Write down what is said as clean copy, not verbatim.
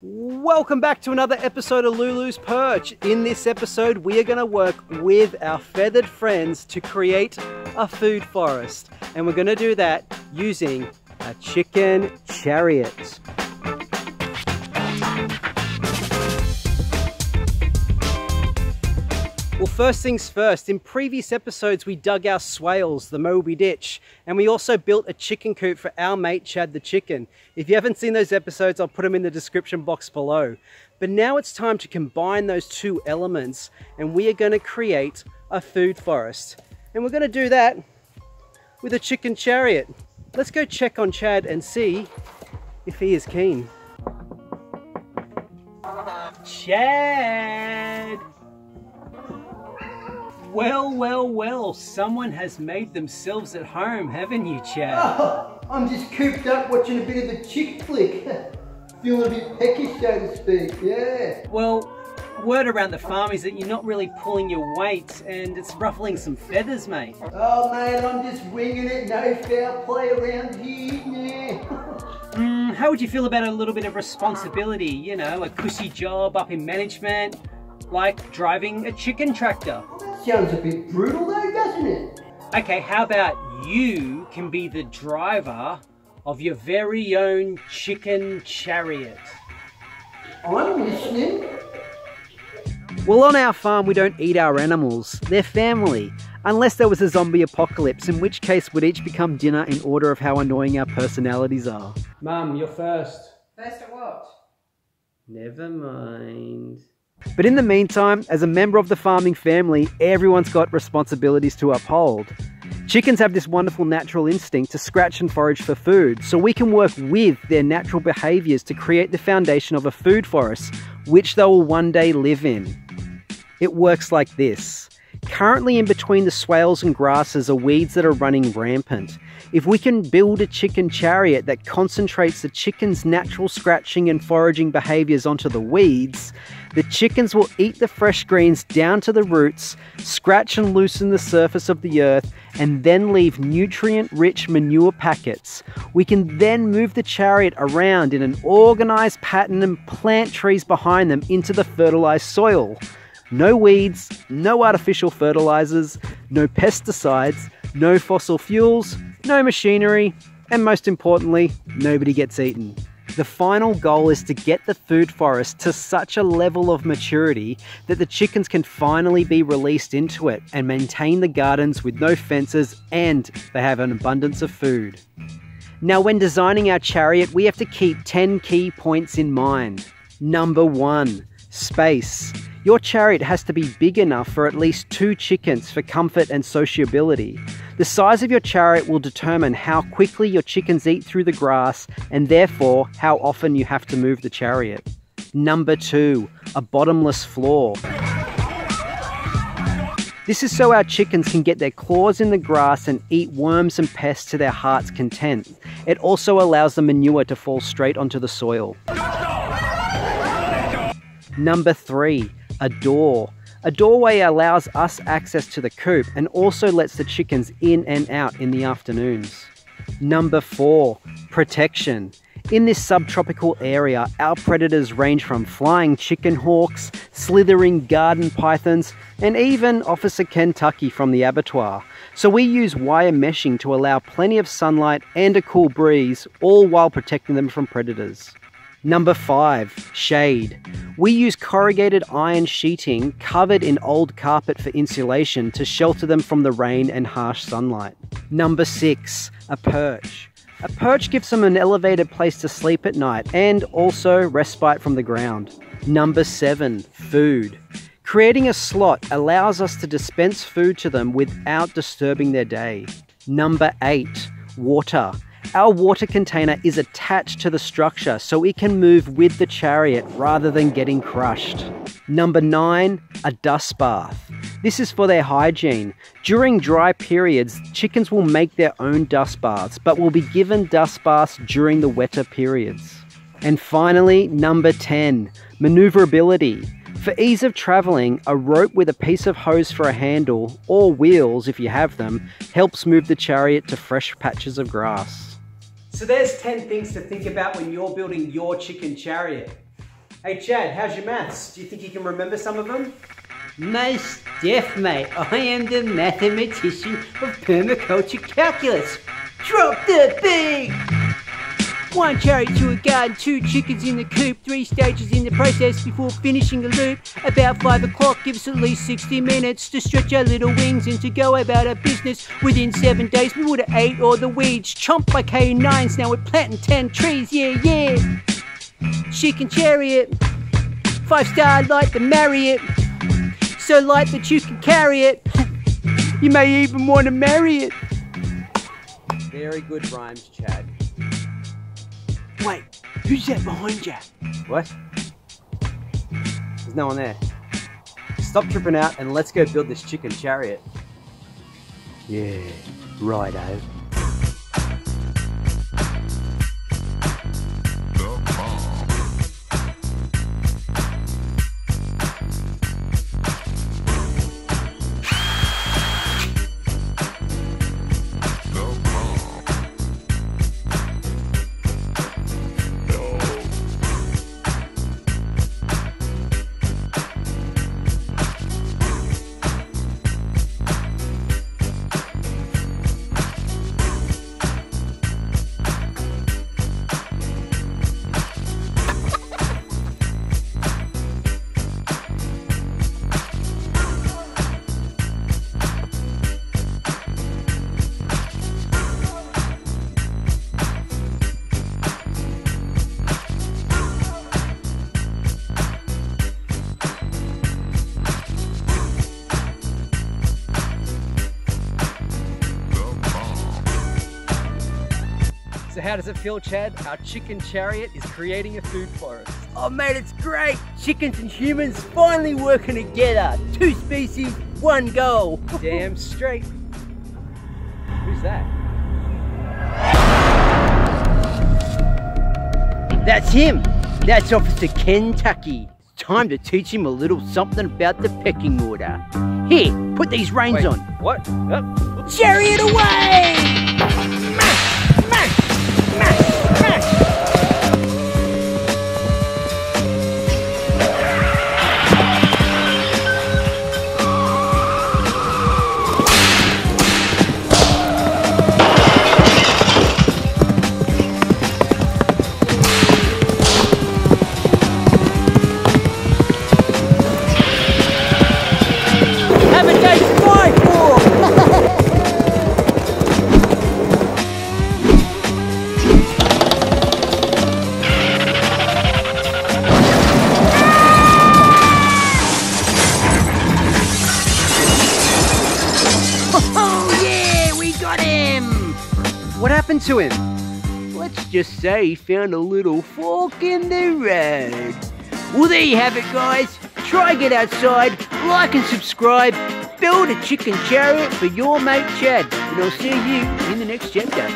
Welcome back to another episode of Lulu's Perch. In this episode, we are going to work with our feathered friends to create a food forest. And we're going to do that using a chicken chariot. Well, first things first, in previous episodes we dug our swales, the Moby Ditch, and we also built a chicken coop for our mate Chad the chicken. If you haven't seen those episodes, I'll put them in the description box below. But now it's time to combine those two elements and we are going to create a food forest. And we're going to do that with a chicken chariot. Let's go check on Chad and see if he is keen. Chad! Well, someone has made themselves at home, haven't you, Chad? Oh, I'm just cooped up watching a bit of a chick flick. Feeling a bit peckish, so to speak, yeah. Well, word around the farm is that you're not really pulling your weight and it's ruffling some feathers, mate. Oh, mate, I'm just winging it, no foul play around here, yeah. How would you feel about a little bit of responsibility? You know, a cushy job up in management, like driving a chicken tractor. Sounds a bit brutal though, doesn't it? Okay, how about you can be the driver of your very own chicken chariot? I'm listening. Well, on our farm we don't eat our animals, they're family. Unless there was a zombie apocalypse, in which case we'd each become dinner in order of how annoying our personalities are. Mum, you're first. First at what? Never mind. But in the meantime, as a member of the farming family, everyone's got responsibilities to uphold. Chickens have this wonderful natural instinct to scratch and forage for food, so we can work with their natural behaviours to create the foundation of a food forest, which they will one day live in. It works like this. Currently in between the swales and grasses are weeds that are running rampant. If we can build a chicken chariot that concentrates the chicken's natural scratching and foraging behaviours onto the weeds, the chickens will eat the fresh greens down to the roots, scratch and loosen the surface of the earth, and then leave nutrient-rich manure packets. We can then move the chariot around in an organised pattern and plant trees behind them into the fertilised soil. No weeds, no artificial fertilizers, no pesticides, no fossil fuels, no machinery, and most importantly, nobody gets eaten. The final goal is to get the food forest to such a level of maturity that the chickens can finally be released into it and maintain the gardens with no fences and they have an abundance of food. Now, when designing our chariot, we have to keep 10 key points in mind. Number 1, space. Your chariot has to be big enough for at least 2 chickens for comfort and sociability. The size of your chariot will determine how quickly your chickens eat through the grass and therefore how often you have to move the chariot. Number 2, a bottomless floor. This is so our chickens can get their claws in the grass and eat worms and pests to their heart's content. It also allows the manure to fall straight onto the soil. Number 3, a door. A doorway allows us access to the coop and also lets the chickens in and out in the afternoons. Number 4, protection. In this subtropical area, our predators range from flying chicken hawks, slithering garden pythons, and even Officer Ken Tucky from the abattoir. So we use wire meshing to allow plenty of sunlight and a cool breeze, all while protecting them from predators. Number 5, shade. We use corrugated iron sheeting covered in old carpet for insulation to shelter them from the rain and harsh sunlight. Number 6, a perch. A perch gives them an elevated place to sleep at night and also respite from the ground. Number 7, food. Creating a slot allows us to dispense food to them without disturbing their day. Number 8, water. Our water container is attached to the structure so it can move with the chariot rather than getting crushed. Number 9, a dust bath. This is for their hygiene. During dry periods, chickens will make their own dust baths, but will be given dust baths during the wetter periods. And finally, number 10, maneuverability. For ease of travelling, a rope with a piece of hose for a handle, or wheels if you have them, helps move the chariot to fresh patches of grass. So there's 10 things to think about when you're building your chicken chariot. Hey Chad, how's your maths? Do you think you can remember some of them? Most deaf, mate. I am the mathematician of permaculture calculus. Drop the beat! 1 chariot to a garden, 2 chickens in the coop, 3 stages in the process before finishing a loop. About 5 o'clock gives at least 60 minutes to stretch our little wings and to go about our business. Within 7 days we would have ate all the weeds, chomped by K9s, now we're planting 10 trees, yeah. Chicken Chariot, 5-star like the Marriott, so light that you can carry it. You may even want to marry it. Very good rhymes, Chad. Wait, who's that behind you? What? There's no one there. Stop tripping out and let's go build this chicken chariot. Yeah, righto. So how does it feel, Chad? Our chicken chariot is creating a food forest. Oh mate, it's great! Chickens and humans finally working together. 2 species, 1 goal. Damn straight. Who's that? That's him. That's Officer Ken Tucky. Time to teach him a little something about the pecking order. Here, put these reins Wait, on. What? Oh. Chariot away! Have a taste of my fork! Oh yeah, we got him! What happened to him? Let's just say he found a little fork in the road. Well, there you have it, guys. Try get outside, like and subscribe, build a chicken chariot for your mate Chad, and I'll see you in the next chapter.